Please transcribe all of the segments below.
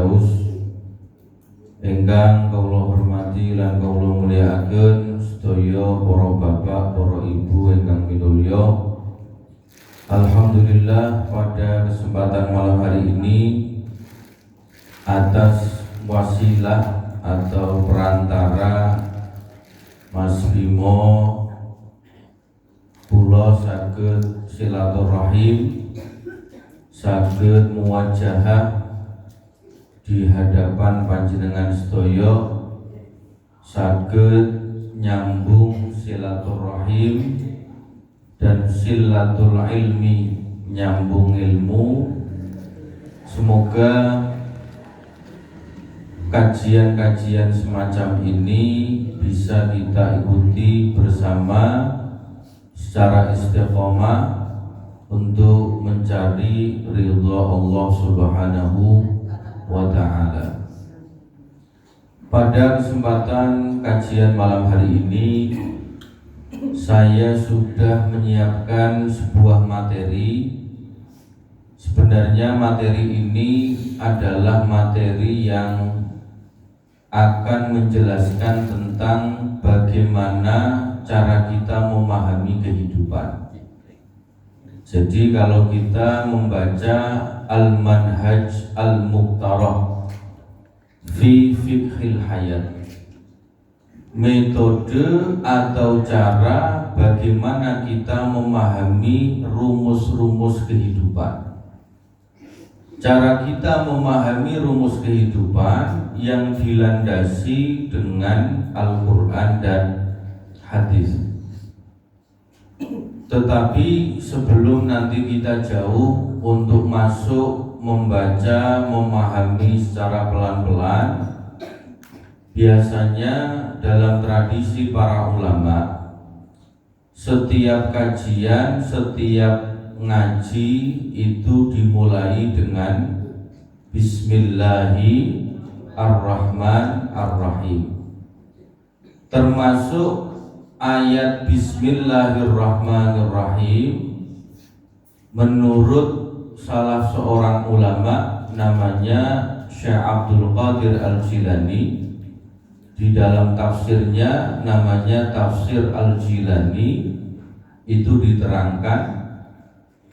Firdaus ingkang kawula hormati lan kawula mulyakaken sedaya para bapak, para ibu ingkang minulya. Alhamdulillah pada kesempatan malam hari ini atas wasilah atau perantara Mas Bimo kula saged silaturahim, saged muwajahah di hadapan panjenengan sedaya, saged nyambung silaturahim dan silatul ilmi, nyambung ilmu. Semoga kajian-kajian semacam ini bisa kita ikuti bersama secara istiqomah untuk mencari ridha Allah Subhanahu wa ta'ala. Pada kesempatan kajian malam hari ini saya sudah menyiapkan sebuah materi. Sebenarnya materi ini adalah materi yang akan menjelaskan tentang bagaimana cara kita memahami kehidupan. Jadi kalau kita membaca Al-Manhaj Al-Muqtarah fi Fiqhil Hayat, metode atau cara bagaimana kita memahami rumus-rumus kehidupan. Cara kita memahami rumus kehidupan yang dilandasi dengan Al-Quran dan hadis. Tetapi sebelum nanti kita jauh untuk masuk membaca, memahami secara pelan-pelan, biasanya dalam tradisi para ulama, setiap kajian, setiap ngaji itu dimulai dengan Bismillahirrahmanirrahim. Termasuk ayat Bismillahirrahmanirrahim menurut salah seorang ulama namanya Syekh Abdul Qadir Al-Jilani, di dalam tafsirnya namanya Tafsir Al-Jilani, itu diterangkan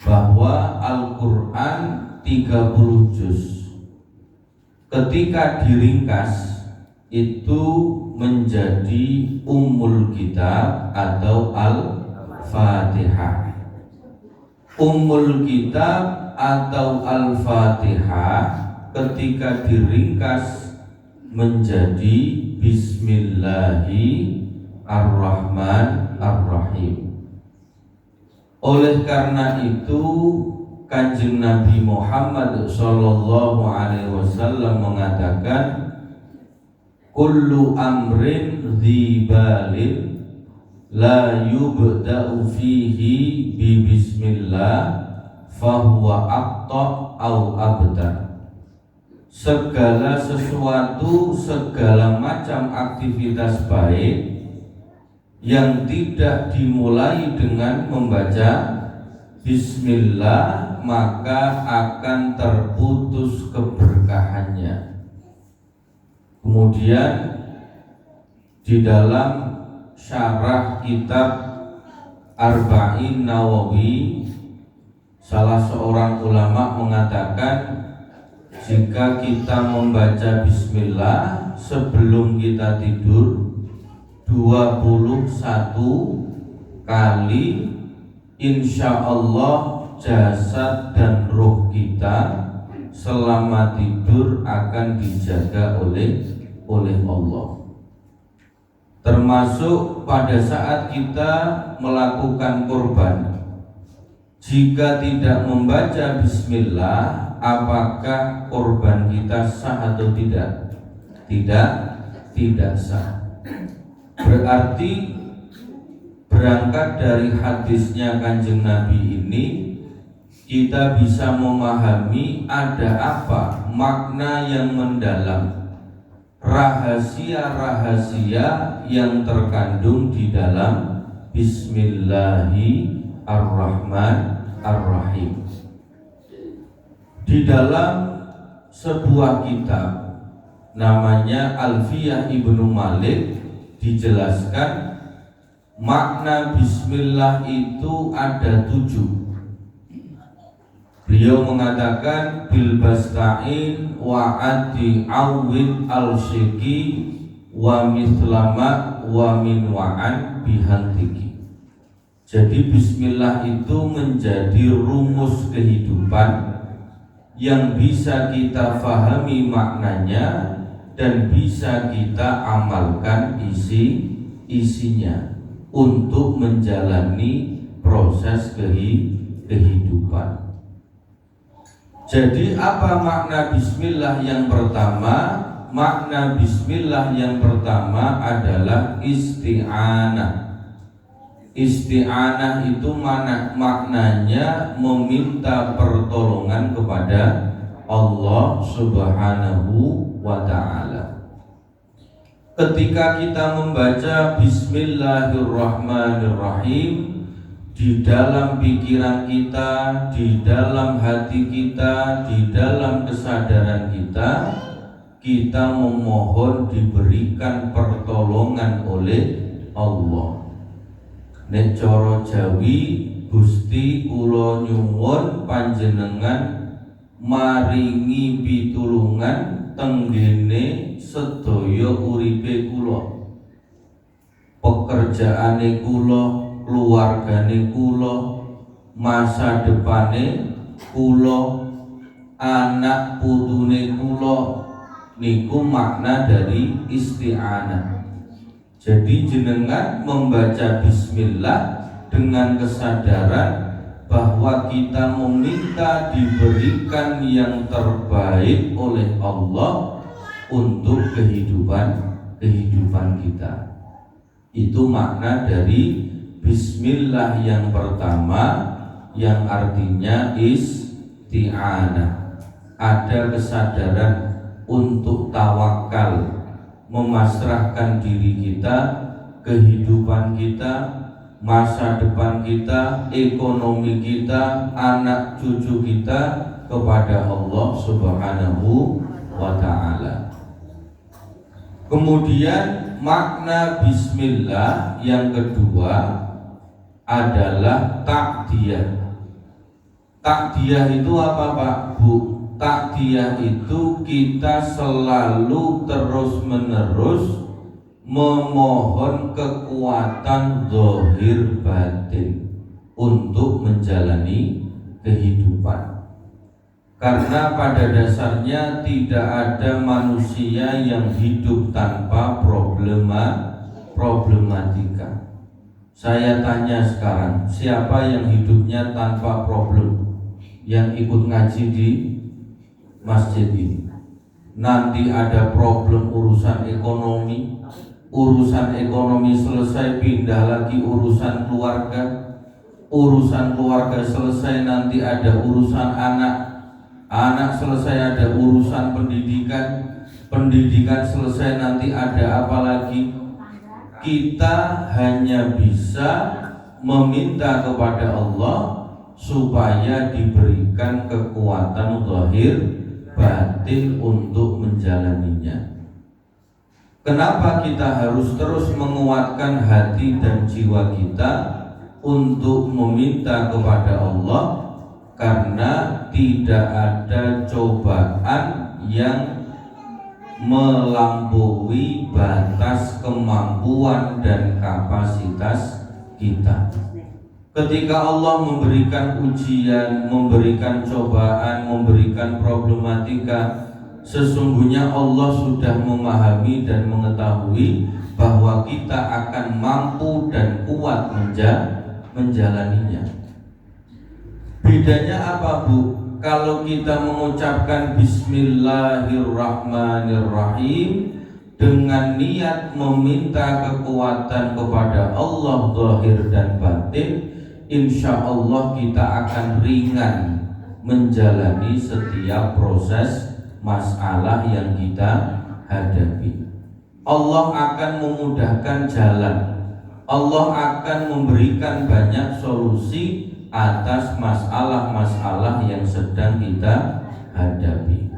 bahwa Al-Quran 30 juz ketika diringkas itu menjadi Ummul Kitab atau Al-Fatihah. Ummul Kitab atau Al-Fatihah ketika diringkas menjadi Bismillahirrahmanirrahim. Oleh karena itu Kanjeng Nabi Muhammad sallallahu alaihi wasallam mengatakan, kullu amrin dzibalin la yubda'u fihi bi bismillah fahuwa aqta au abtar. Segala sesuatu, segala macam aktivitas baik yang tidak dimulai dengan membaca bismillah, maka akan terputus keberkahannya. Kemudian di dalam syarah kitab Arba'in Nawawi, salah seorang ulama mengatakan, jika kita membaca bismillah sebelum kita tidur 21 kali, insya Allah jasad dan roh kita selama tidur akan dijaga oleh Allah. Termasuk pada saat kita melakukan kurban, jika tidak membaca bismillah, apakah kurban kita sah atau tidak? Tidak sah. Berarti berangkat dari hadisnya Kanjeng Nabi ini, kita bisa memahami ada apa makna yang mendalam, rahasia-rahasia yang terkandung di dalam Bismillahirrahmanirrahim. Di dalam sebuah kitab namanya Alfiyah Ibnu Malik dijelaskan makna bismillah itu ada 7. Beliau mengatakan bil basta'in wa adi awid al-syiki wa mithlama wa min wa'an bihantiki. Jadi bismillah itu menjadi rumus kehidupan yang bisa kita fahami maknanya dan bisa kita amalkan isinya untuk menjalani proses kehidupan. Jadi apa makna bismillah yang pertama? Makna bismillah yang pertama adalah isti'anah. Isti'anah itu maknanya meminta pertolongan kepada Allah Subhanahu wa ta'ala. Ketika kita membaca Bismillahirrahmanirrahim, di dalam pikiran kita, di dalam hati kita, di dalam kesadaran kita, kita memohon diberikan pertolongan oleh Allah. Nek cara Jawi, Gusti kula nyuwun panjenengan maringi pitulungan tenggene sedaya uripe kula, pekerjaane kula, keluargane kula, masa depane kula, anak putune kula. Niku makna dari isti'anah. Jadi jenengan membaca bismillah dengan kesadaran bahwa kita meminta diberikan yang terbaik oleh Allah untuk kehidupan kita. Itu makna dari bismillah yang pertama, yang artinya isti'anah. Ada kesadaran untuk tawakal, memasrahkan diri kita, kehidupan kita, masa depan kita, ekonomi kita, anak cucu kita kepada Allah Subhanahu wa ta'ala. Kemudian makna bismillah yang kedua adalah takdiyah. Takdiyah itu apa Pak Bu? Takdiyah itu kita selalu terus-menerus memohon kekuatan zahir batin untuk menjalani kehidupan. Karena pada dasarnya tidak ada manusia yang hidup tanpa problematika. Saya tanya sekarang, siapa yang hidupnya tanpa problem? Yang ikut ngaji di masjid ini. Nanti ada problem urusan ekonomi selesai pindah lagi urusan keluarga selesai nanti ada urusan anak selesai ada urusan pendidikan selesai nanti ada apa lagi. Kita hanya bisa meminta kepada Allah supaya diberikan kekuatan zahir batin untuk menjalaninya. Kenapa kita harus terus menguatkan hati dan jiwa kita untuk meminta kepada Allah? Karena tidak ada cobaan yang melampaui batas kemampuan dan kapasitas kita. Ketika Allah memberikan ujian, memberikan cobaan, memberikan problematika, sesungguhnya Allah sudah memahami dan mengetahui bahwa kita akan mampu dan kuat menjalaninya. Bedanya apa Bu? Kalau kita mengucapkan Bismillahirrahmanirrahim dengan niat meminta kekuatan kepada Allah zahir dan batin, insya Allah kita akan ringan menjalani setiap proses masalah yang kita hadapi. Allah akan memudahkan jalan. Allah akan memberikan banyak solusi atas masalah-masalah yang sedang kita hadapi.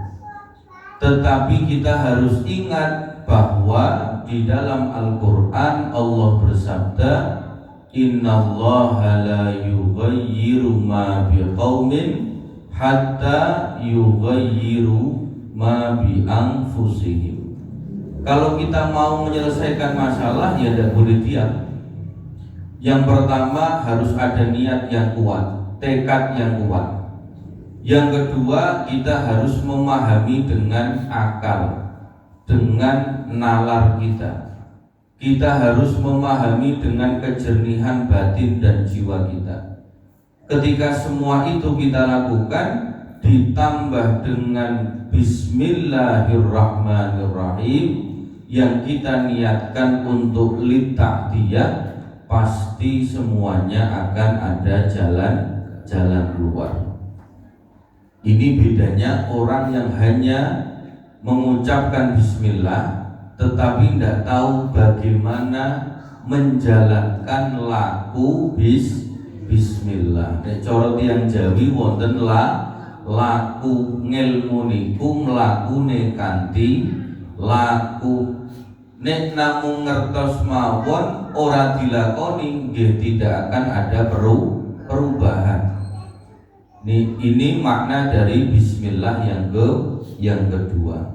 Tetapi kita harus ingat bahwa di dalam Al-Quran Allah bersabda, Innallaha la yughayyiru ma biqaumin hatta yughayyiru ma bi anfusihim. Kalau kita mau menyelesaikan masalah ya tidak boleh diam. Yang pertama harus ada niat yang kuat, tekad yang kuat. Yang kedua, kita harus memahami dengan akal, dengan nalar kita. Kita harus memahami dengan kejernihan batin dan jiwa kita. Ketika semua itu kita lakukan, ditambah dengan Bismillahirrahmanirrahim yang kita niatkan untuk lita'diyah, pasti semuanya akan ada jalan keluar. Ini bedanya orang yang hanya mengucapkan bismillah tetapi tidak tahu bagaimana menjalankan laku bismillah. Nek cara tiyang Jawi wonten laku ngilmu niku mlakune kanthi laku. Nek namung ngertos mawon ora dilakoni nggih tidak akan ada perubahan. Ini makna dari bismillah yang kedua.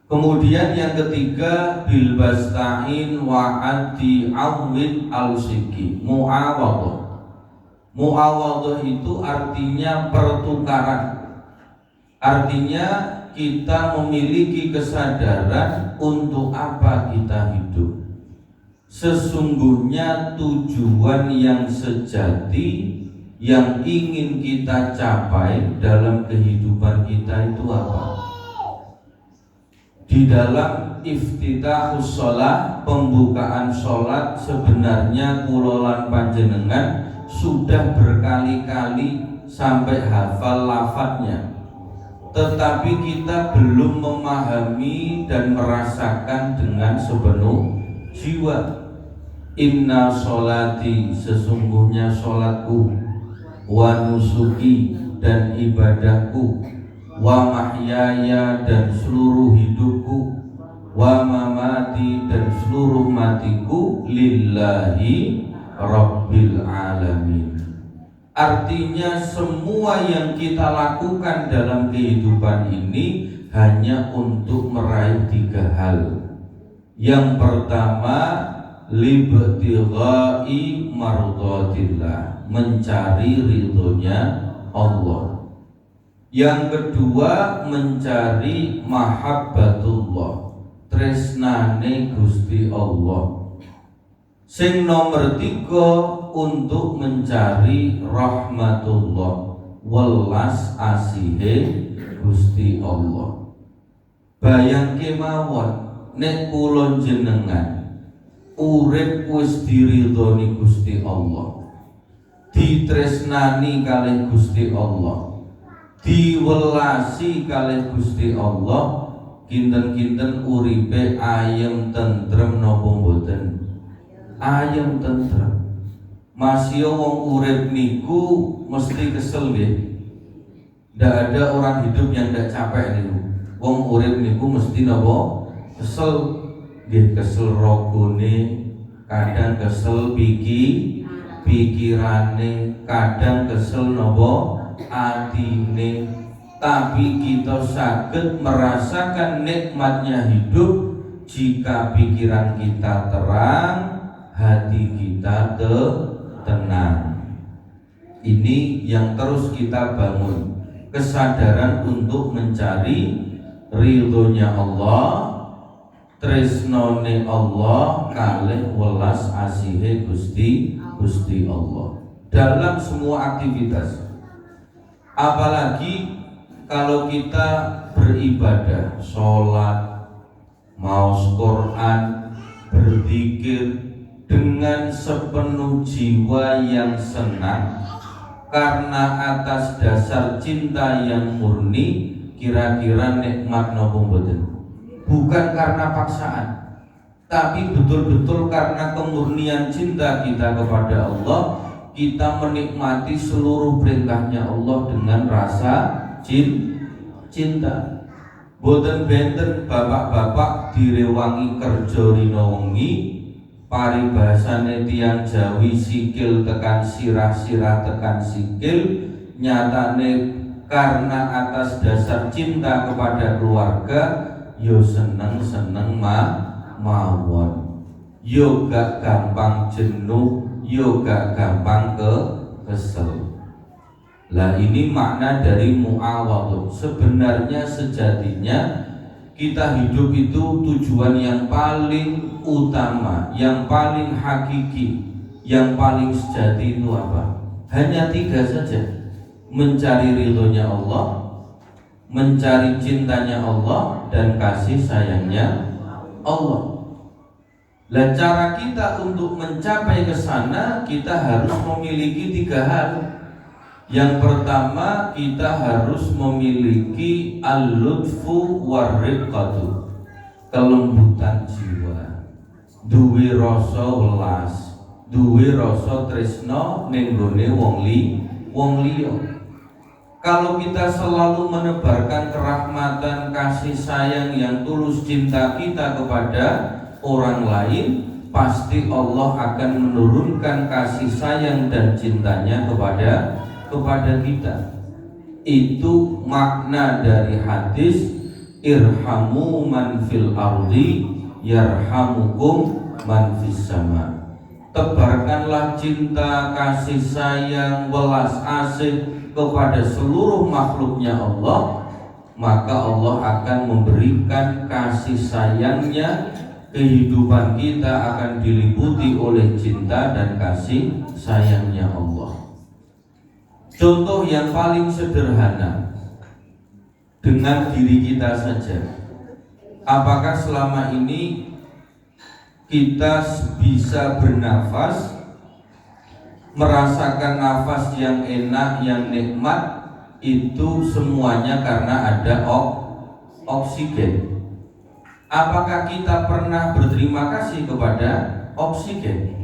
Kemudian yang ketiga, bil basta'in wa ati awwid al-siki, mu'awadhah. Mu'awadhah itu artinya pertukaran. Artinya kita memiliki kesadaran untuk apa kita hidup. Sesungguhnya tujuan yang sejati yang ingin kita capai dalam kehidupan kita itu apa? Di dalam iftitahus sholat, pembukaan sholat, sebenarnya kulolan panjenengan sudah berkali-kali sampai hafal lafadznya, tetapi kita belum memahami dan merasakan dengan sepenuh jiwa. Inna sholati, sesungguhnya sholatku, wa nusuki, dan ibadahku, wa mahyaya, dan seluruh hidupku, wa mamati, dan seluruh matiku, lillahi rabbil alamin. Artinya semua yang kita lakukan dalam kehidupan ini hanya untuk meraih tiga hal. Yang pertama, libtighai mardhatillah, mencari ridhonya Allah. Yang kedua, mencari mahabbatullah, tresnane Gusti Allah. Sing nomor tiga, untuk mencari rahmatullah, welas asihe Gusti Allah. Bayangke mawon nek kula jenengan urip wis diridhoni Gusti Allah, ditresnani kalih Gusti Allah, diwelasi kalih Gusti Allah, kinten-kinten uripe ayem tentrem napa mboten? Ayem tentrem. Masih wong urip niku mesti kesel nggih. Ndak ada orang hidup yang ndak capek niku. Wong urip niku mesti napa? Kesel. Nggih, kesel rogone, kadang kesel pikirane, kadang kesel napa atine. Tapi kita saged merasakan nikmatnya hidup jika pikiran kita terang, hati kita tenang. Ini yang terus kita bangun, kesadaran untuk mencari ridhonya Allah, tresnone Allah, kalih welas asihe Gusti Allah dalam semua aktivitas. Apalagi kalau kita beribadah, sholat, maos Quran, berzikir dengan sepenuh jiwa yang senang karena atas dasar cinta yang murni, kira-kira nikmat napa mboten? Bukan karena paksaan, tapi betul-betul karena kemurnian cinta kita kepada Allah, kita menikmati seluruh perintahnya Allah dengan rasa cinta. Boten benten bapak-bapak direwangi kerja rina wengi, paribasane tiyang Jawi sikil tekan sirah, sirah tekan sikil, nyatane karena atas dasar cinta kepada keluarga yo seneng-seneng mawon, yo gak gampang jenuh, yo gak gampang kesel. Lah ini makna dari mu'awadun. Sebenarnya sejatinya kita hidup itu tujuan yang paling utama, yang paling hakiki, yang paling sejati itu apa? Hanya 3 saja. Mencari ridhonya Allah, mencari cintanya Allah, dan kasih sayangnya Allah. Lah cara kita untuk mencapai ke sana, kita harus memiliki 3 hal. Yang pertama, kita harus memiliki al-lutfu war-riqqatu, kelembutan jiwa, duwe rasa welas, duwe rasa tresno ning gone wong liya. Kalau kita selalu menebarkan kerahmatan, kasih sayang yang tulus cinta kita kepada orang lain, pasti Allah akan menurunkan kasih sayang dan cintanya kepada kita. Itu makna dari hadis irhamu man fil ardi yarhamukum man fis sama. Tebarkanlah cinta, kasih sayang, welas asih kepada seluruh makhluknya Allah, maka Allah akan memberikan kasih sayangnya. Kehidupan kita akan diliputi oleh cinta dan kasih sayangnya Allah. Contoh yang paling sederhana, dengan diri kita saja. Apakah selama ini kita bisa bernafas, merasakan nafas yang enak, yang nikmat, itu semuanya karena ada oksigen? Apakah kita pernah berterima kasih kepada oksigen?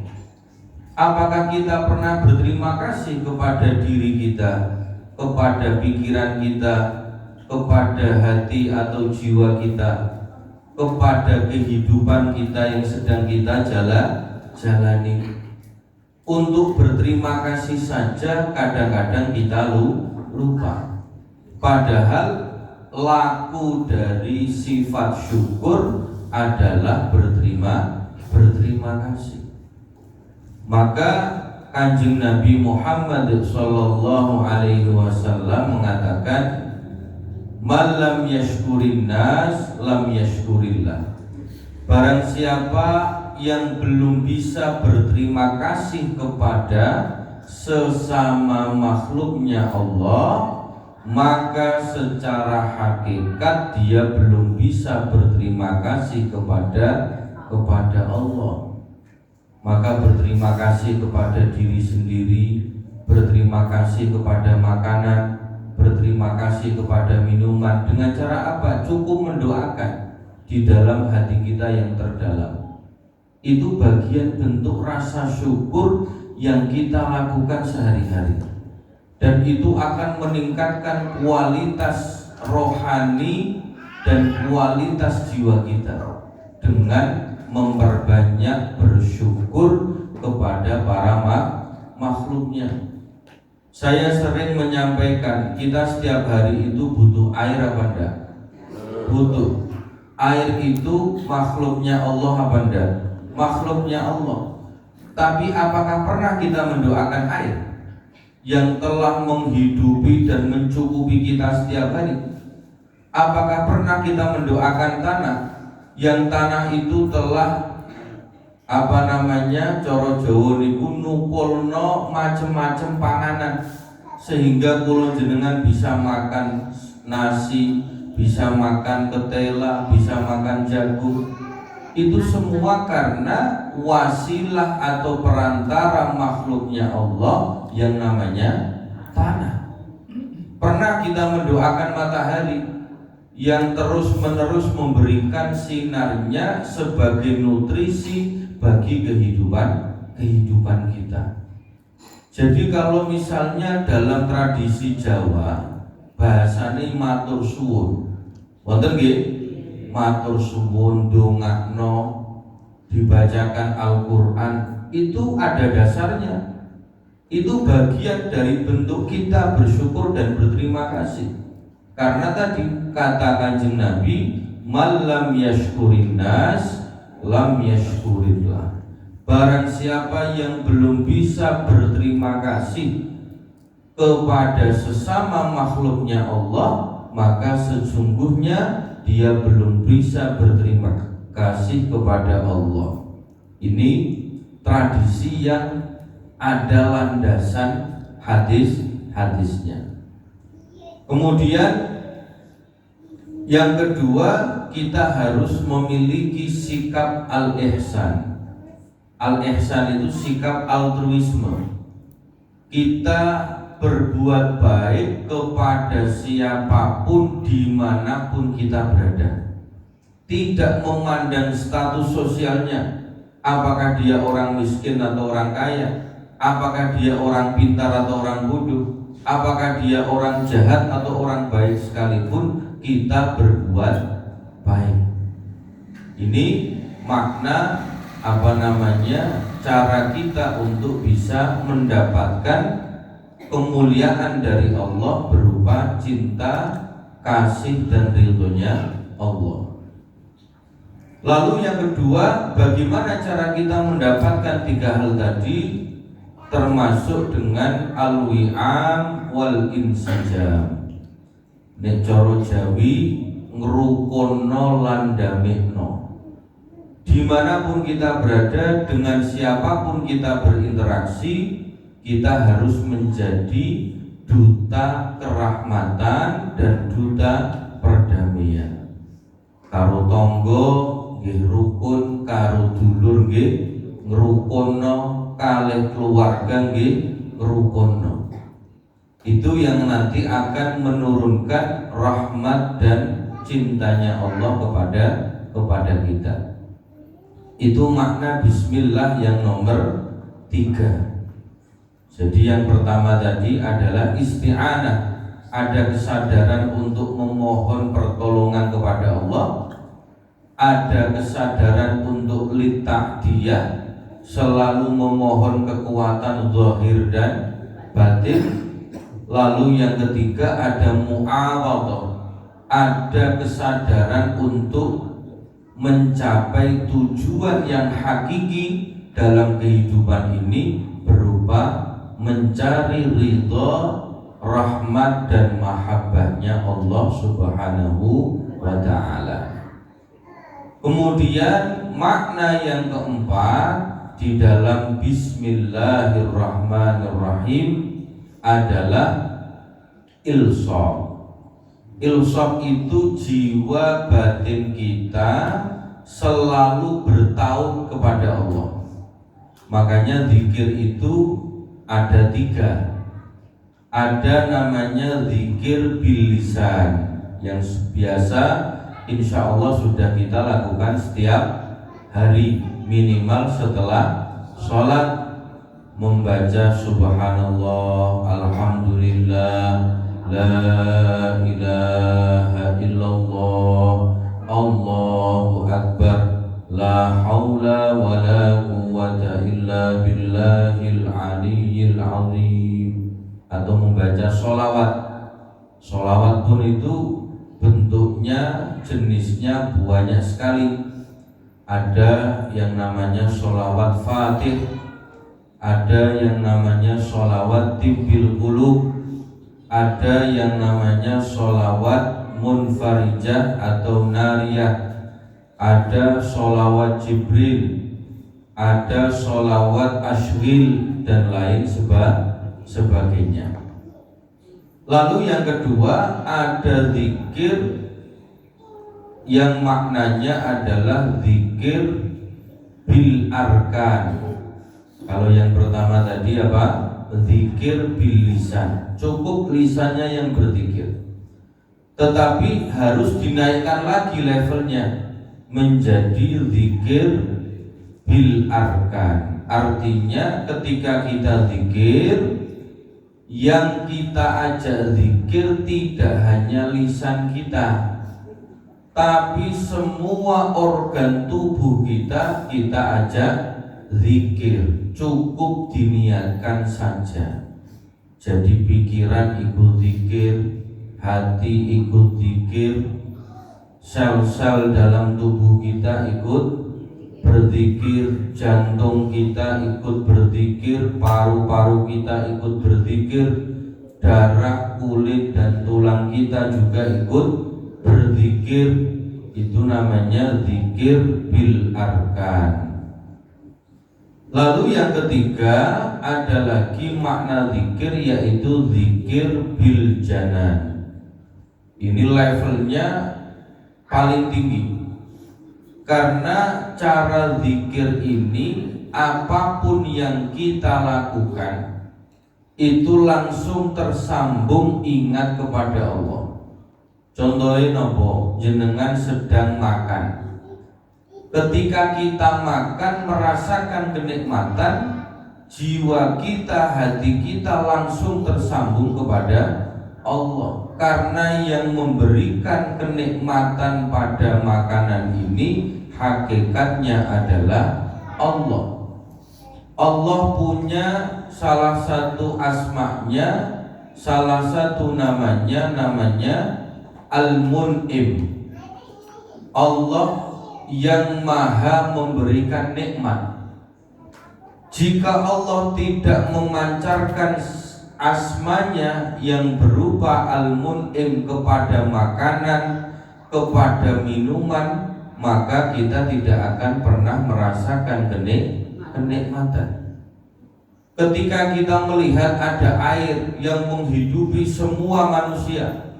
Apakah kita pernah berterima kasih kepada diri kita, kepada pikiran kita, kepada hati atau jiwa kita, kepada kehidupan kita yang sedang kita jalani? Untuk berterima kasih saja kadang-kadang kita lupa. Padahal laku dari sifat syukur adalah berterima kasih. Maka Kanjeng Nabi Muhammad sallallahu alaihi wasallam mengatakan, "Man lam yashkurin nas lam yashkurillah." Barang siapa yang belum bisa berterima kasih kepada sesama makhluknya Allah, maka secara hakikat dia belum bisa berterima kasih kepada Allah. Maka berterima kasih kepada diri sendiri, berterima kasih kepada makanan, berterima kasih kepada minuman. Dengan cara apa? Cukup mendoakan di dalam hati kita yang terdalam. Itu bagian bentuk rasa syukur yang kita lakukan sehari-hari. Dan itu akan meningkatkan kualitas rohani dan kualitas jiwa kita dengan memperbanyak bersyukur kepada para makhluknya. Saya sering menyampaikan, kita setiap hari itu butuh air apa enggak? Butuh. Air itu makhluknya Allah apa enggak? Makhluknya Allah. Tapi apakah pernah kita mendoakan air yang telah menghidupi dan mencukupi kita setiap hari? Apakah pernah kita mendoakan tanah yang tanah itu telah coro Jawa niku nukulno macem-macem panganan, sehingga kula jenengan bisa makan nasi, bisa makan ketela, bisa makan jagung. Itu semua karena wasilah atau perantara makhluknya Allah yang namanya tanah. Pernah kita mendoakan matahari yang terus-menerus memberikan sinarnya sebagai nutrisi bagi kehidupan kita. Jadi kalau misalnya dalam tradisi Jawa bahasanya matur suwun, Wonten nggih? Matur suwun, ndongakno, dibacakan Al-Qur'an, itu ada dasarnya. Itu bagian dari bentuk kita bersyukur dan berterima kasih. Karena tadi kata Kanjeng Nabi, "Man lam yashkurin nas, lam yashkurillah." Barang siapa yang belum bisa berterima kasih kepada sesama makhluknya Allah, maka sesungguhnya dia belum bisa berterima kasih kepada Allah. Ini tradisi yang ada landasan hadis-hadisnya. Kemudian yang kedua, kita harus memiliki sikap al-ihsan. Al-ihsan itu sikap altruisme. Kita berbuat baik kepada siapapun dimanapun kita berada, tidak memandang status sosialnya, apakah dia orang miskin atau orang kaya, apakah dia orang pintar atau orang bodoh, apakah dia orang jahat atau orang baik sekalipun, kita berbuat baik. Ini makna cara kita untuk bisa mendapatkan kemuliaan dari Allah berupa cinta, kasih dan ridhonya Allah. Lalu yang kedua, bagaimana cara kita mendapatkan tiga hal tadi, termasuk dengan al-wi'am wal insijam. Nek cara Jawi ngrukono lan damekno. Dimanapun kita berada, dengan siapapun kita berinteraksi, kita harus menjadi duta kerahmatan dan duta perdamaian. Karo tangga nggih rukun, karo dulur nggih ngrukono, kalih keluarga nggih ngrukono. Itu yang nanti akan menurunkan rahmat dan cintanya Allah kepada kita. Itu makna bismillah yang nomor 3. Jadi yang pertama tadi adalah isti'anah, ada kesadaran untuk memohon pertolongan kepada Allah, ada kesadaran untuk lita'diyah, selalu memohon kekuatan zahir dan batin. Lalu yang ketiga ada mu'awadhah, ada kesadaran untuk mencapai tujuan yang hakiki dalam kehidupan ini berupa mencari ridha, rahmat dan mahabbahnya Allah Subhanahu wa ta'ala. Kemudian makna yang keempat di dalam bismillahirrahmanirrahim adalah ilsaq. Ilsaq itu jiwa batin kita selalu bertaut kepada Allah. Makanya zikir itu ada 3. Ada namanya zikir bil lisan, yang biasa insya Allah sudah kita lakukan setiap hari, minimal setelah sholat, membaca subhanallah, alhamdulillah, la ilaha illallah, Allahu akbar, la haula wa la quwwata illa billahil aliyyil azim. Atau membaca sholawat. Sholawat pun itu bentuknya, jenisnya banyak sekali. Ada yang namanya sholawat fatih, ada yang namanya sholawat tibbil qulub, ada yang namanya sholawat munfarijah atau nariyah, ada sholawat Jibril, ada sholawat ashwil dan lain sebagainya. Lalu yang kedua ada zikir yang maknanya adalah zikir bil arkan. Kalau yang pertama tadi apa? Zikir bil lisan. Cukup lisannya yang berzikir. Tetapi harus dinaikkan lagi levelnya menjadi zikir bil arkan. Artinya ketika kita zikir, yang kita ajak zikir tidak hanya lisan kita, tapi semua organ tubuh kita ajak zikir, cukup diniatkan saja. Jadi pikiran ikut zikir, hati ikut zikir, sel-sel dalam tubuh kita ikut berzikir, jantung kita ikut berzikir, paru-paru kita ikut berzikir, darah, kulit dan tulang kita juga ikut berzikir. Itu namanya zikir bil arkan. Lalu yang ketiga ada lagi makna zikir, yaitu zikir bil janan. Ini levelnya paling tinggi, karena cara zikir ini apapun yang kita lakukan itu langsung tersambung ingat kepada Allah. Contohnya nopo, jenengan sedang makan. Ketika kita makan merasakan kenikmatan, jiwa kita, hati kita langsung tersambung kepada Allah. Karena yang memberikan kenikmatan pada makanan ini hakikatnya adalah Allah. Allah punya salah satu asma'nya, salah satu namanya Al-Mun'im. Allah yang maha memberikan nikmat. Jika Allah tidak memancarkan asmanya yang berupa Al-Mun'im kepada makanan, kepada minuman, maka kita tidak akan pernah merasakan kenikmatan. Ketika kita melihat ada air yang menghidupi semua manusia,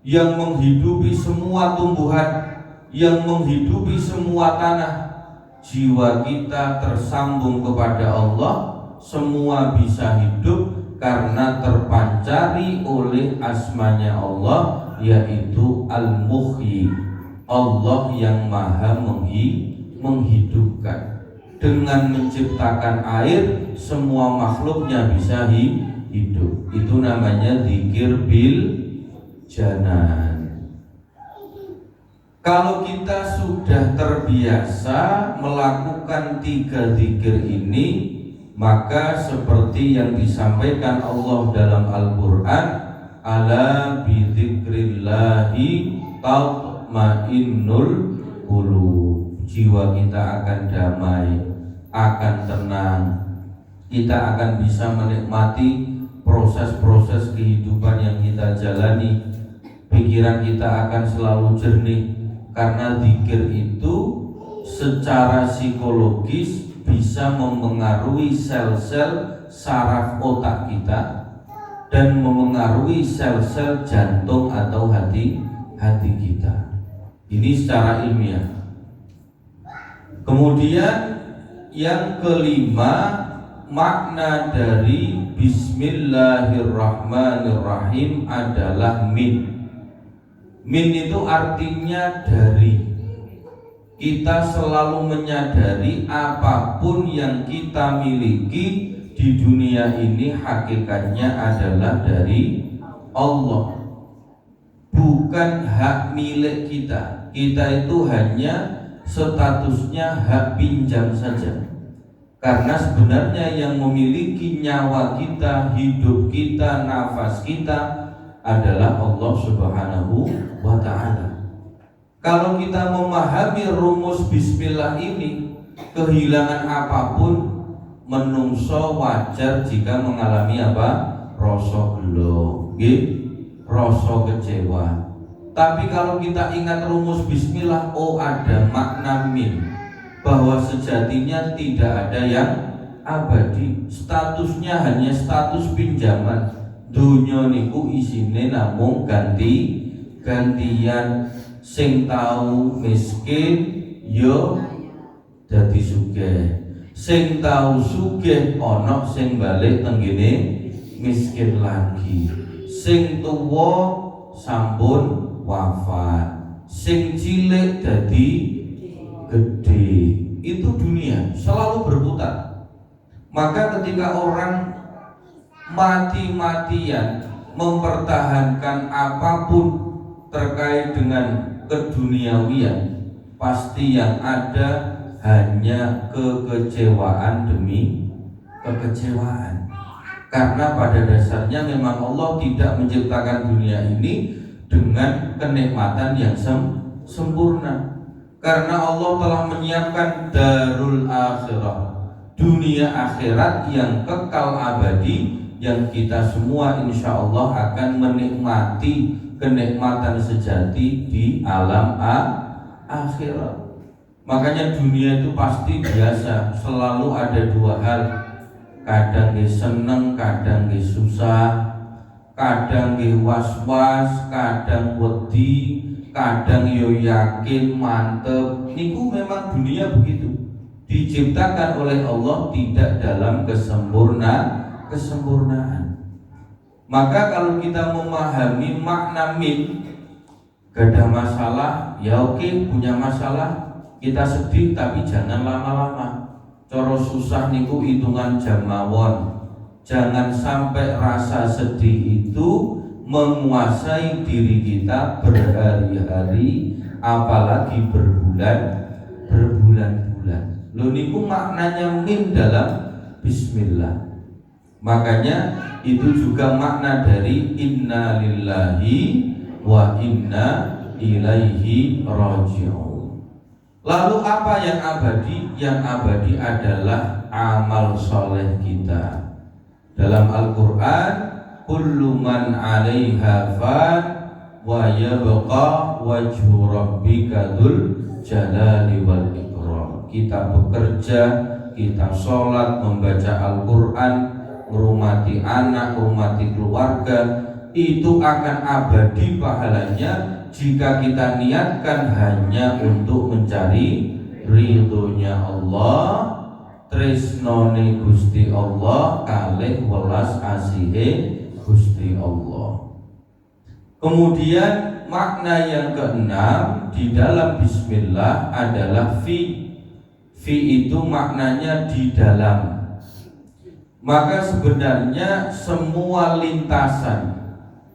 yang menghidupi semua tumbuhan, yang menghidupi semua tanah, jiwa kita tersambung kepada Allah, semua bisa hidup karena terpancari oleh asmanya Allah, yaitu Al-Muhyi, Allah yang maha menghidupkan. Dengan menciptakan air, semua makhluknya bisa hidup. Itu namanya zikir bil janan. Kalau kita sudah terbiasa melakukan 3 zikir ini, maka seperti yang disampaikan Allah dalam Al-Quran, ala bidzikrillahi tatma'innul qulub. Jiwa kita akan damai, akan tenang, kita akan bisa menikmati proses-proses kehidupan yang kita jalani. Pikiran kita akan selalu jernih, karena zikir itu secara psikologis bisa mempengaruhi sel-sel saraf otak kita dan mempengaruhi sel-sel jantung atau hati kita. Ini secara ilmiah. Kemudian yang kelima, makna dari Bismillahirrahmanirrahim adalah min. Min itu artinya dari. Kita selalu menyadari apapun yang kita miliki di dunia ini hakikatnya adalah dari Allah, bukan hak milik kita. Kita itu hanya statusnya hak pinjam saja. Karena sebenarnya yang memiliki nyawa kita, hidup kita, nafas kita adalah Allah Subhanahu wa ta'ala. Kalau kita memahami rumus bismillah ini, kehilangan apapun menungso wajar jika mengalami apa? Rasa gelo, rasa kecewa. Tapi kalau kita ingat rumus bismillah, oh ada makna min, bahwa sejatinya tidak ada yang abadi. Statusnya hanya status pinjaman. Dunia niku isine namung gantian. Sing tau miskin yo dadi sugih, sing tau sugih ana sing balik tenggene miskin lagi, sing tuwa sampun wafat, sing cilik dadi gede. Itu dunia selalu berputar. Maka ketika orang mati-matian mempertahankan apapun terkait dengan keduniawian, pasti yang ada hanya kekecewaan demi kekecewaan. Karena pada dasarnya memang Allah tidak menciptakan dunia ini dengan kenikmatan yang sempurna. Karena Allah telah menyiapkan darul akhirah, dunia akhirat yang kekal abadi, yang kita semua insya Allah akan menikmati kenikmatan sejati di alam akhirat. Makanya dunia itu pasti biasa, selalu ada dua hal, kadang seneng, kadang susah, kadang was-was, kadang wedi, kadang yo yakin mantep. Niku memang dunia begitu, diciptakan oleh Allah tidak dalam kesempurnaan. Maka kalau kita memahami makna min, gak ada masalah, ya oke, punya masalah, kita sedih tapi jangan lama-lama. Coro susah niku hitungan jam mawon. Jangan sampai rasa sedih itu menguasai diri kita berhari-hari, apalagi berbulan-bulan. Lho niku maknanya min dalam bismillah. Makanya itu juga makna dari inna lillahi wa inna ilaihi raji'un. Lalu apa yang abadi? Yang abadi adalah amal soleh kita. Dalam Al-Quran, kullu man 'alaiha fan wa yabqa wajhu rabbika dzul jalali wal ikram. Kita bekerja, kita sholat, membaca Al-Quran, ngurmati anak, ngurmati keluarga, itu akan abadi pahalanya jika kita niatkan hanya untuk mencari ridhonya Allah, tresnone Gusti Allah, kalih welas asihe Gusti Allah. Kemudian makna yang keenam di dalam bismillah adalah fi. Fi itu maknanya di dalam. Maka sebenarnya semua lintasan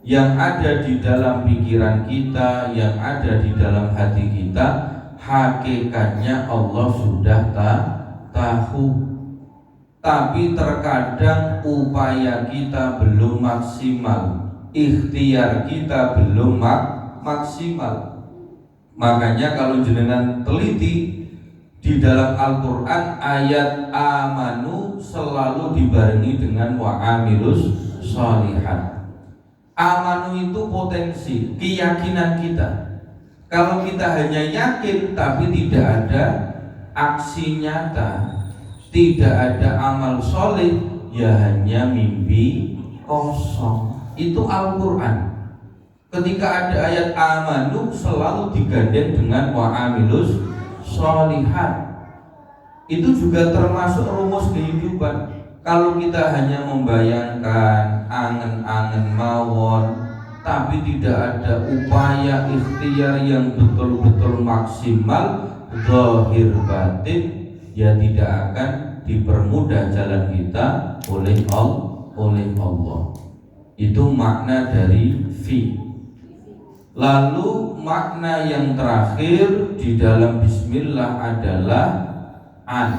yang ada di dalam pikiran kita, yang ada di dalam hati kita, hakikatnya Allah sudah tahu. Tapi terkadang upaya kita belum maksimal, ikhtiar kita belum maksimal. Makanya kalau jenengan teliti di dalam Al-Quran, ayat amanu selalu dibarengi dengan wa'amilus sholihat. Amanu itu potensi, keyakinan kita. Kalau kita hanya yakin tapi tidak ada aksi nyata, tidak ada amal soleh, ya hanya mimpi kosong. Itu Al-Quran. Ketika ada ayat amanu selalu digandeng dengan wa'amilus sholihat. Itu juga termasuk rumus kehidupan. Kalau kita hanya membayangkan angen-angen mawon, tapi tidak ada upaya ikhtiar yang betul-betul maksimal, zahir batin, ya tidak akan dipermudah jalan kita oleh Allah. Itu makna dari fi. Lalu makna yang terakhir di dalam bismillah adalah an.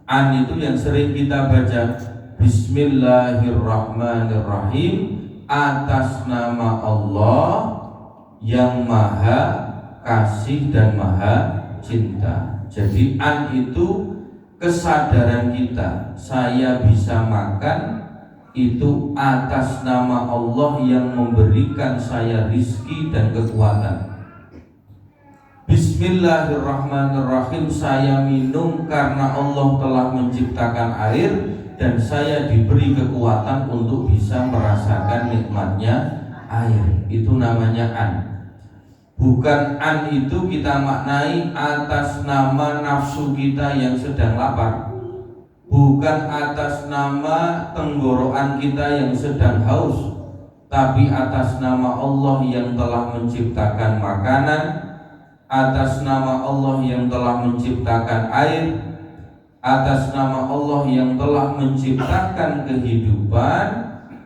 An itu yang sering kita baca, bismillahirrahmanirrahim, atas nama Allah yang maha kasih dan maha cinta. Jadi an itu kesadaran kita, saya bisa makan itu atas nama Allah yang memberikan saya rizki dan kekuatan. Bismillahirrahmanirrahim, saya minum karena Allah telah menciptakan air dan saya diberi kekuatan untuk bisa merasakan nikmatnya air. Itu namanya an. Bukan an itu kita maknai atas nama nafsu kita yang sedang lapar, bukan atas nama tenggorokan kita yang sedang haus, tapi atas nama Allah yang telah menciptakan makanan, atas nama Allah yang telah menciptakan air, atas nama Allah yang telah menciptakan kehidupan,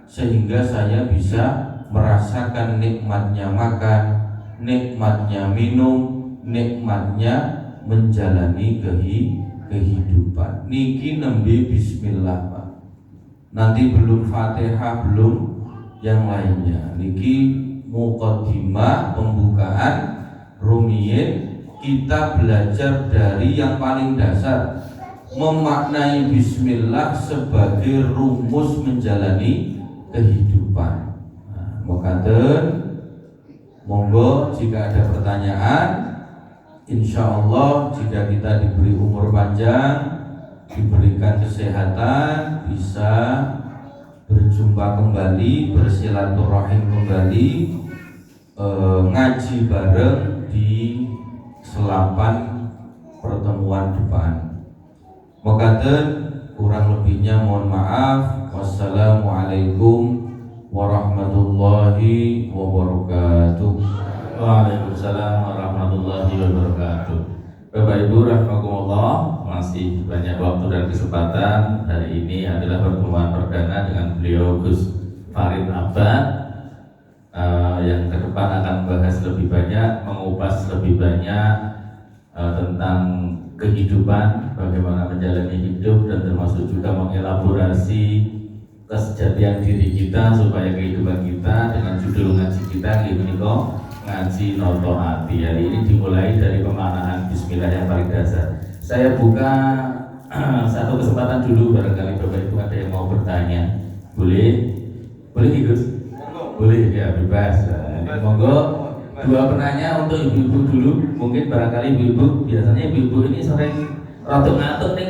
sehingga saya bisa merasakan nikmatnya makan, nikmatnya minum, nikmatnya menjalani kehidupan. Niki nembe bismillah Pak. Nanti belum Fatihah, belum yang lainnya. Niki muqaddimah pembukaan rumiyin, kita belajar dari yang paling dasar, memaknai bismillah sebagai rumus menjalani kehidupan. Monggo jika ada pertanyaan, insya Allah jika kita diberi umur panjang, diberikan kesehatan, bisa berjumpa kembali, bersilaturahim kembali, ngaji bareng di selapan pertemuan depan. Mokaten kurang lebihnya mohon maaf. Wassalamualaikum warahmatullahi wabarakatuh. Waalaikumsalam warahmatullahi wabarakatuh. Bapak Ibu rahimakumullah, masih banyak waktu dan kesempatan. Hari ini adalah pertemuan perdana dengan beliau Gus Farid Abbad, yang ke depan akan membahas lebih banyak, mengupas lebih banyak tentang kehidupan, bagaimana menjalani hidup, dan termasuk juga mengelaborasi kesejatian diri kita supaya kehidupan kita, dengan judul ngaji kita ini kok ngaji noto hati. Hari ini dimulai dari pemaknaan bismillah yang paling dasar. Saya buka satu kesempatan dulu, barangkali Bapak Ibu ada yang mau bertanya. Boleh? Boleh ikut? Boleh ya, bebas. Nah, monggo dua penanya untuk ibu-ibu dulu. Mungkin barangkali ibu-ibu, biasanya ibu-ibu ini sering rotok ngatuk nih,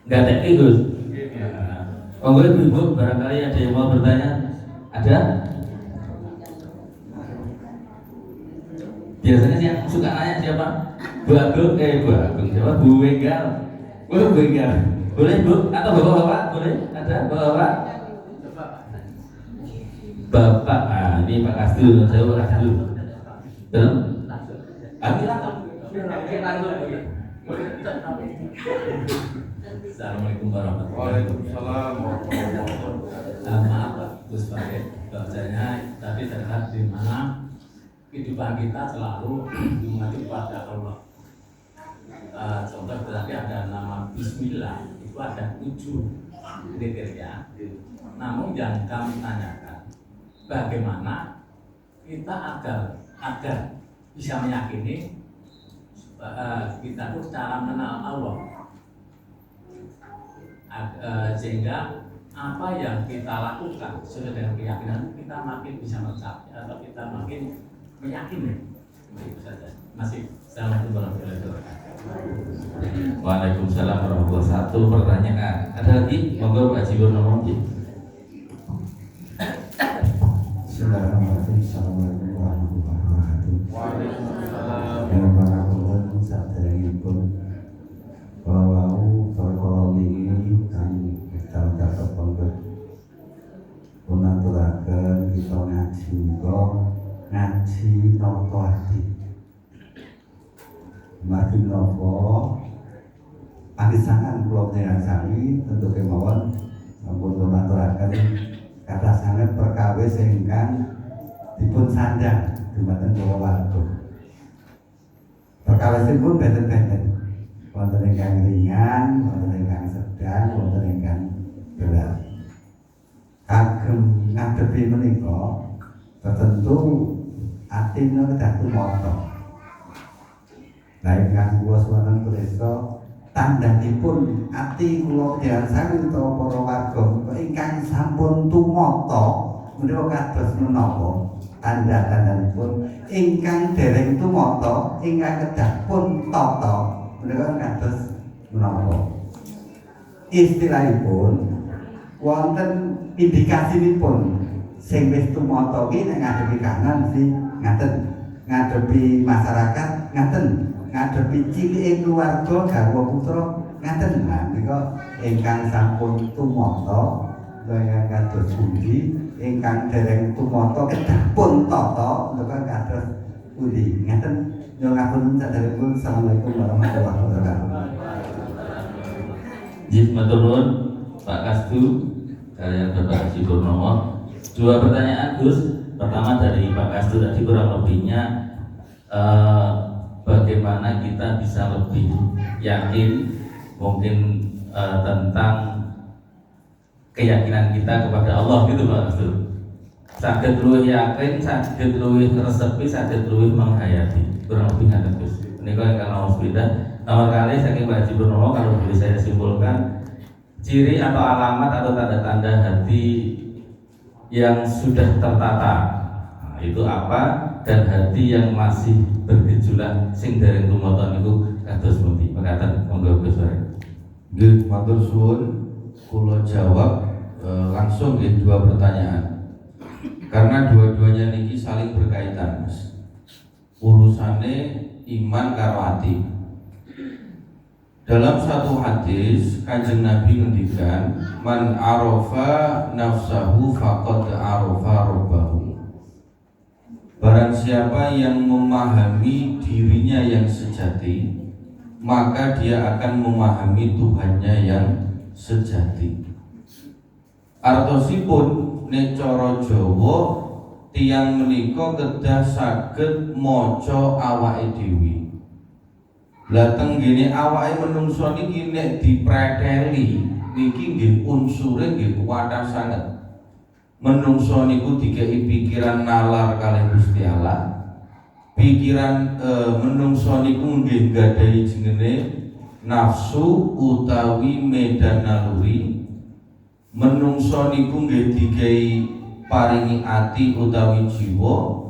nggak ada Gus. Monggo ibu-ibu, barangkali ada yang mau bertanya. Ada? Biasanya yang suka nanya siapa? Bu Agung, siapa? Bu Wenggal. Bu Wenggal. Boleh Bu? Atau bapak-bapak? Boleh? Ada bapak-bapak? Bapak, ini Pak Kasdul, saya Pak Kasdul. Belum? Assalamualaikum warahmatullahi wabarakatuh. Maaf Pak Gus Farid, bahasanya tadi terlihat di mana kehidupan kita selalu mengacu pada Allah. Contoh tadi ada nama Bismillah, itu ada 7 kriteria. Namun yang kami tanyakan, bagaimana kita agar bisa meyakini kita itu cara mengenal Allah, sehingga apa yang kita lakukan sesuai dengan keyakinan kita makin bisa mencapai atau kita makin meyakini. Itu saja. Masih. Assalamualaikum warahmatullahi wabarakatuh. Waalaikumsalam warahmatullahi wabarakatuh. Satu pertanyaan. Ada lagi? Monggo Pak Jibur ngomong. Assalamualaikum warahmatullahi wabarakatuh. Waalaikumsalam. Ya para ulama saderengipun wau perkara niki kang dados pangkat punaturaken kita ngaji menika ngaji noto ati. Mari napa agisangan kula nyeksani tentu kemawon sampun punaturaken kata sangat perkawis ingkang dipun sandang dumateng kulawarga. Perkawisipun benten-benten, wonten ingkang ringan, wonten ingkang sedang, wonten ingkang berat. Kagem ngadepi menika tertentu atine kedah tumata. Lah ingkang kula suwun prisa tandhanipun ati kula diarsani utawa para warga ingkang sampun tumata menika kados menapa tanda-tandanipun ingkang dereng tumata ingkang kedah pun tata menika kados menapa istilahipun wonten indikasinipun sing wis tumata ki nek ngadepi kanan mesti ngaten, ngadepi masyarakat ngaten, ngadepi cilike keluarga garwa putra ngaten. Nah menika ingkang sampun tumata ingkang kados pundi, ingkang dereng tumata kedah pun tata menika kados pundi ngaten. Nyuwun ngapunten saderengipun. Assalamualaikum warahmatullahi wabarakatuh. Jih matur nuwun Pak Kasdu kalian Bapak Haji Purnomo. Dua pertanyaan Gus. Pertama dari Pak Kasdu tadi kurang lebihnya eh, bagaimana kita bisa lebih yakin mungkin tentang keyakinan kita kepada Allah gitu Pak Ustaz. Saged luwih yakin, saged luwih resepi, saged luwih menghayati. Kurang lebih ngaten Gus. Menika ingkang ausbillah. Nomor kali saking Pak Haji Purnomo kalau boleh saya simpulkan, ciri atau alamat atau tanda-tanda hati yang sudah tertata, nah, itu apa, dan hati yang masih bergejolak sing dereng tumata niku kados pundi? Mekaten monggo Gus Wareng. Nggih, matur suwun. Kula jawab langsung nggih dua pertanyaan. Karena dua-duanya niki saling berkaitan, Mas. Urusane iman karo ati. Dalam satu hadis Kanjeng Nabi ngendikan, man arafa nafsahu faqad arafa rabbahu. Barang siapa yang memahami dirinya yang sejati, maka dia akan memahami Tuhannya yang sejati. Artosipun nek cara Jawa tiyang menika kedah saged maca awake dhewe. Lah tenggene awake menungso niki nek dipreteli niki nggih unsure nggih kuwatah sanget. Menungso niku dikei pikiran nalar kalih Gusti Allah. Pikiran menungso niku nggih gadhahi jenenge nafsu utawi medan naluri. Menungso niku nggih dikei paringi ati utawi jiwa.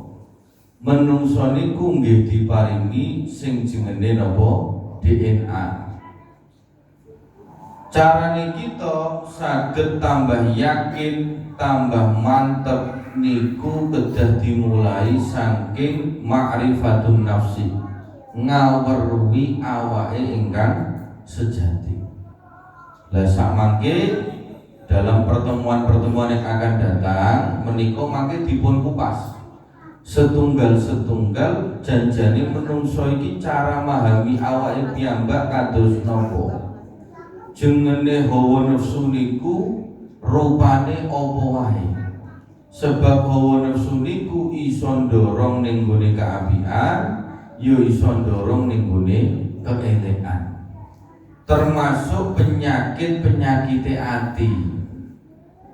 Menungso niku nggih diparingi sing jenenge napa DNA. Carane kita saged tambah yakin, tambah mantep niku kedah dimulai saking ma'rifatun nafsi, ngaweruhi awake ingkang sejati. Lah samangke dalam pertemuan-pertemuan yang akan datang menika mangke dipun kupas setunggal-setunggal janjane menungso iki cara memahami awake piyambak kados napa. Jengene hawa nafsu niku rupane apa wae. Sebab hawa nafsu niku iso ndorong ning gone kaapian, ya iso ndorong ning gone keelekan. Termasuk penyakit-penyakit ati.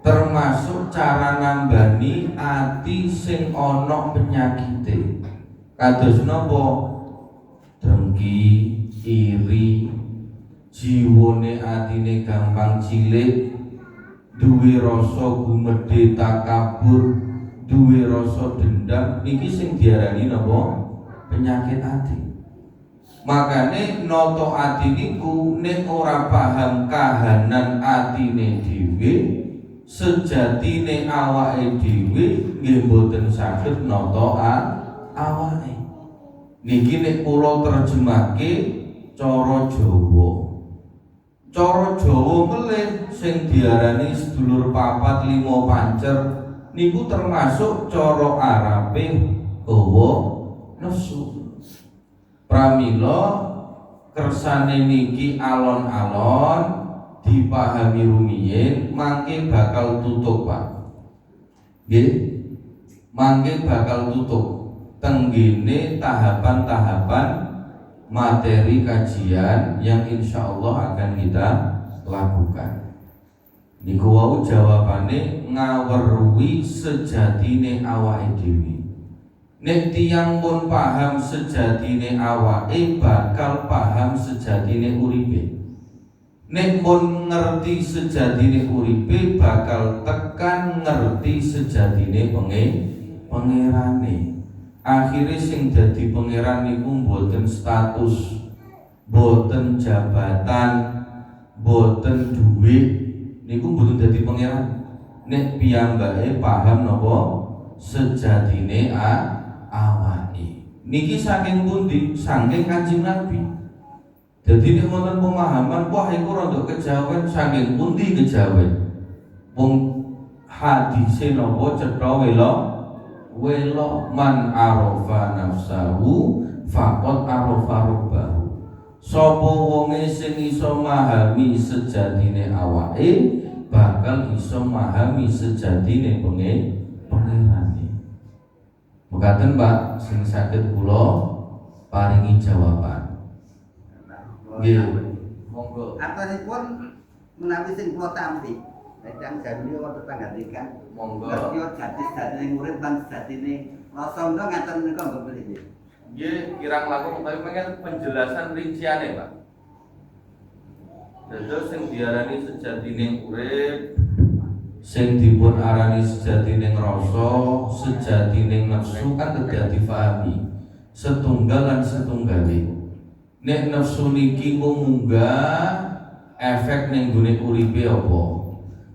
Termasuk cara nambani ati sing ana penyakite. Kados napa? Dengki, iri, jiwane atine gampang cilik, duwe rasa gumedhe takabur, duwe rasa dendam, niki sing diarani napa? Penyakit ati. Makane noto ati niku nek ora paham kahanan atine dhewe, sejatine awake dhewe nggih boten saged nata awake. Niki nek kula terjemahke cara Jawa. Cara Jawa melih sing diarani sedulur papat lima pancer niku termasuk cara Arabe hawa nafsu. Pramila kersane niki alon-alon dipahami rumiyin mangke bakal tutup Pak. Nggih. Mangke bakal tutup tenggene tahapan-tahapan materi kajian yang insya Allah akan kita lakukan. Niku wau jawabane ngaweruhi sejatine awake dhewe. Nek tiyang pun paham sejatine awake bakal paham sejatine uripe. Nek pun ngerti sejatine uripe bakal tekan ngerti sejatine pangerane. Akhirnya sing dadi pangeran niku mboten status, mboten jabatan, mboten duit, niku mboten dadi pangeran. Nek piyambake paham napa sejatine awake. Niki saking pundi? Saking Kanjeng Nabi. Jadi nek wonten pemahaman wah iku rada kejawen saking pundi kejawen. Wong hadise napa cetha welo man arafa nafsahu faqad arafa rabbahu. Sapa wonge sing iso memahami sejatine awake bakal iso memahami sejatine pangerane. Mekaten Pak sing saged kula paringi jawaban. Nggih, monggo. Atasipun menawi sing kula tampi. Kadang jane wonten pangandikan Monggo. ngerti jati-jatine urip lan sejatine rasa menika ngaten menika nggih pripun? Nggih, kirang langkung tapi pengen penjelasan rinciane, Pak. Dados sing diarani sejatining urip, sing dipun arani sejatining rasa, sejatining nafsu kan tidak difahami. Setunggal lan setunggale. Nek nafsu niki munggah efek ning gone uripe apa?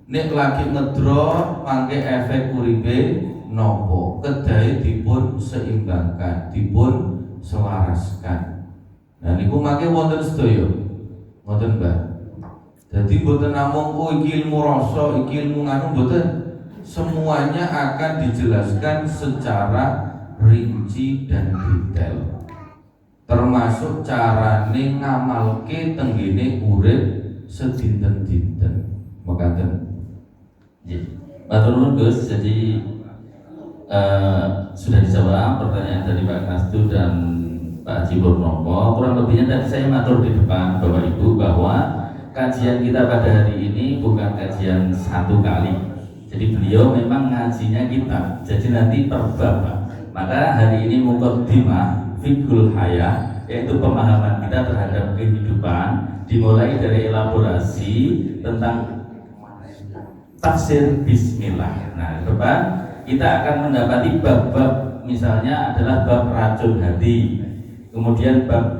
Nek lagi ngedro mangke efek uripe nopo? Kedahe dipun seimbangkan, dipun selaraskan. Nah niku mangke wonten sedaya. Wonten, Mbak. Jadi mboten namung iki ilmu rasa, iki ilmu nganu mboten. Semuanya akan dijelaskan secara rinci dan detail. Termasuk carane ngamalke tenggene urip sedinten-dinten. Mekaten. Matur nuwun Gus. Jadi sudah dijawab pertanyaan dari Pak Kastu dan Pak Haji Purnomo. Kurang lebihnya tadi saya matur di depan Bapak Ibu bahwa kajian kita pada hari ini bukan kajian satu kali. Jadi beliau memang ngajinya kita. Jadi nanti per bab. Maka hari ini muqaddimah fiqhul hayah, yaitu pemahaman kita terhadap kehidupan, dimulai dari elaborasi tentang tafsir bismillah. Nah, ke depan kita akan mendapati bab-bab, misalnya adalah bab racun hati, kemudian bab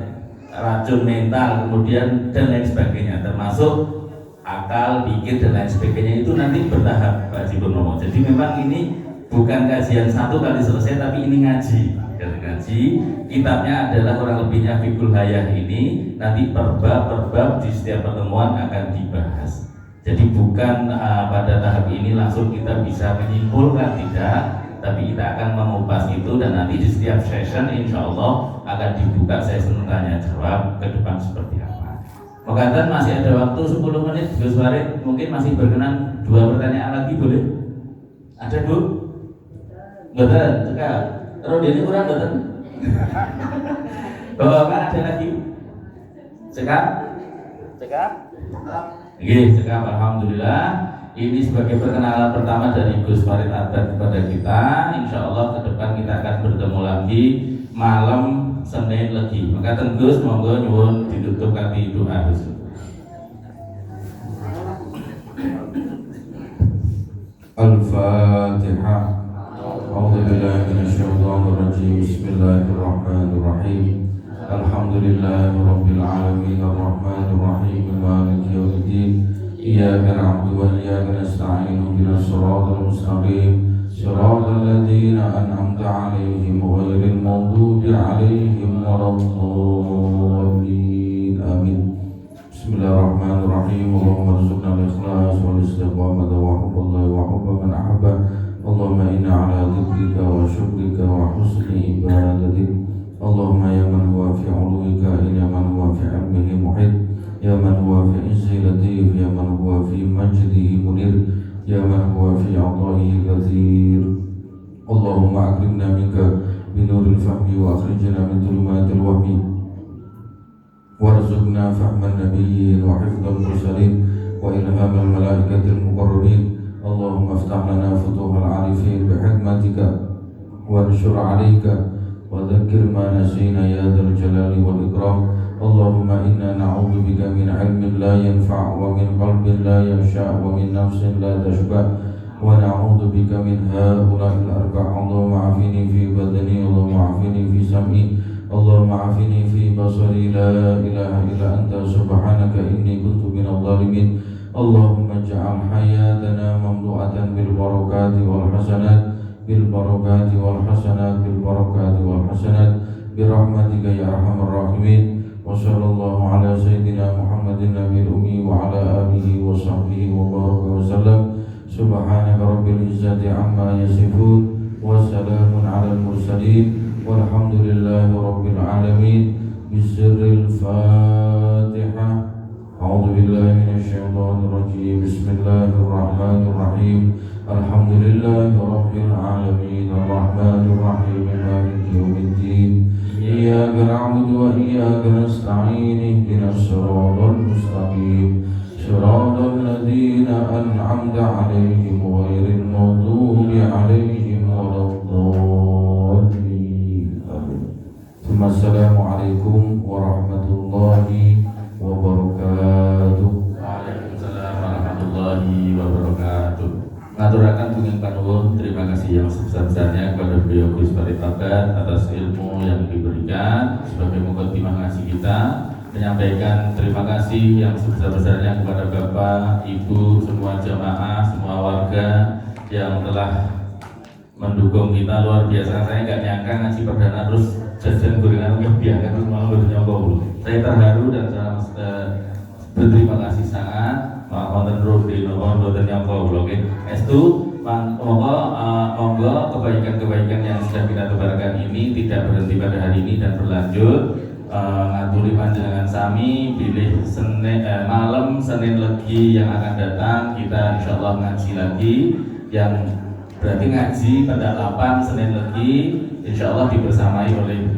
racun mental, kemudian dan lain sebagainya, termasuk akal, pikir dan lain sebagainya. Itu nanti bertahap Pak Haji Purnomo. Jadi memang ini bukan kajian satu kali selesai, tapi ini ngaji. Dan ngaji kitabnya adalah kurang lebihnya Fiqhul Hayah ini, nanti per bab di setiap pertemuan akan dibahas. Jadi bukan pada tahap ini langsung kita bisa menyimpulkan, tidak, tapi kita akan mengupas itu dan nanti di setiap session insya Allah akan dibuka session tanya jawab ke depan seperti apa. Mengatakan masih ada waktu 10 menit, Gus Farid mungkin masih berkenan 2 pertanyaan lagi, boleh? Ada Bu? Betul, cekap. Terus ini kurang betul. Bapak ada lagi? Cekap? Oke, cekap. Alhamdulillah. Ini sebagai perkenalan pertama dari Gus Farid Adat kepada kita. Insya Allah ke depan kita akan bertemu lagi malam Senin lagi. Maka Gus monggo nyuwun ditutup kami doa. Al-Fatihah. A'udzu billahi minasyaitonir rajim. Bismillahirrahmanirrahim. Alhamdulillahirabbil alamin arrahmanir rahim maliki yaumiddin. Iyyaka na'budu wa iyyaka nasta'in ihdinas siratal mustaqim siratal ladzina an'amta 'alaihim ghairil maghdubi 'alaihim waladdallin. Amin. Bismillahirrahmanirrahim. Allahumma rzuqna al-ikhlas wal istiqamah wa hubballahi wa hubba man ahabba. Allahumma inna ala dzikrika wa syukrika wa husni ibadatik. Allahumma ya man huwa fi 'uluwika, ya man huwa fi 'ilmihi muhit, ya man huwa fi izzi latif, ya man huwa fi majdihi munir, ya man huwa fi 'ata'ihi katsir. Allahumma akrimna minka bi nuril fahmi wa akhrijna min dhulumatil wahmi warzuqna fahman nabiyyin wa hifdzal mursalin wa ilhamal malaikatil muqarrabin. Allahumma aftah lana futuhal arifin bihikmatika wanshur alaika wa dhakkir ma nasina ya dzal jalali wal ikram. Allahumma inna na'udzu bika min ilmin la yanfa' wa min qalbin la yakhsha' wa min nafsin la tashba' wa na'udzu bika min haula'il arba'. Allahumma afini fi badani, Allahumma afini fi sam'i, Allahumma afini fi basari, la ilaha illa anta subhanaka inni kuntu minadh dhalimin. Allahumma ij'al hayatana mamlu'atan bil barakati wal hasanat, bil barakati wal hasanat, bil barakati wal hasanat bi rahmatika ya arhamar rahimin. Wa sallallahu ala sayyidina Muhammadin nabiyil ummi wa ala alihi wa sahbihi wa baraka wa sallam. Subhanaka rabbil izzati amma yasifun wa salamun alal mursalin walhamdulillahi rabbil alamin. Bisirril Fatihah. A'udzu billahi minasy syaithanir rajim. Bismillahirrahmanirrahim. Alhamdulillahi Rabbil Alamin Ar-Rahmanir Rahim Maliki Yawmiddin Iyyaka na'budu wa iyyaka nasta'in Ihdinas siratal mustaqim Siratal ladzina an'amta 'alaihim ghairil maghdubi 'alaihim waladdallin. Assalamualaikum warahmatullahi wabarakatuh. Waalaikumsalam warahmatullahi wabarakatuh. Ngaturaken punging panuwun, terima kasih yang sebesar-besarnya kepada beliau Gus Farid Tabat atas ilmu yang diberikan sebagai mukadimah ngaji kita, menyampaikan terima kasih yang sebesar-besarnya kepada Bapak, Ibu, semua jamaah, semua warga yang telah mendukung kita luar biasa. Saya nggak nyangka ngaji perdana terus jajan gorengan biasa terus malah bernyokol. Saya terharu dan saya berterima kasih sangat. Wonten Rudi Nopo Boten Nyangka kula nggih. Estu monggo kebaikan-kebaikan yang sudah kita tebarkan ini tidak berhenti pada hari ini dan berlanjut. Ngaturi panjenengan sami pilih malam Senin Legi yang akan datang kita insyaallah ngaji lagi yang berarti ngaji pada 8 Senin Legi insyaallah dibersamai oleh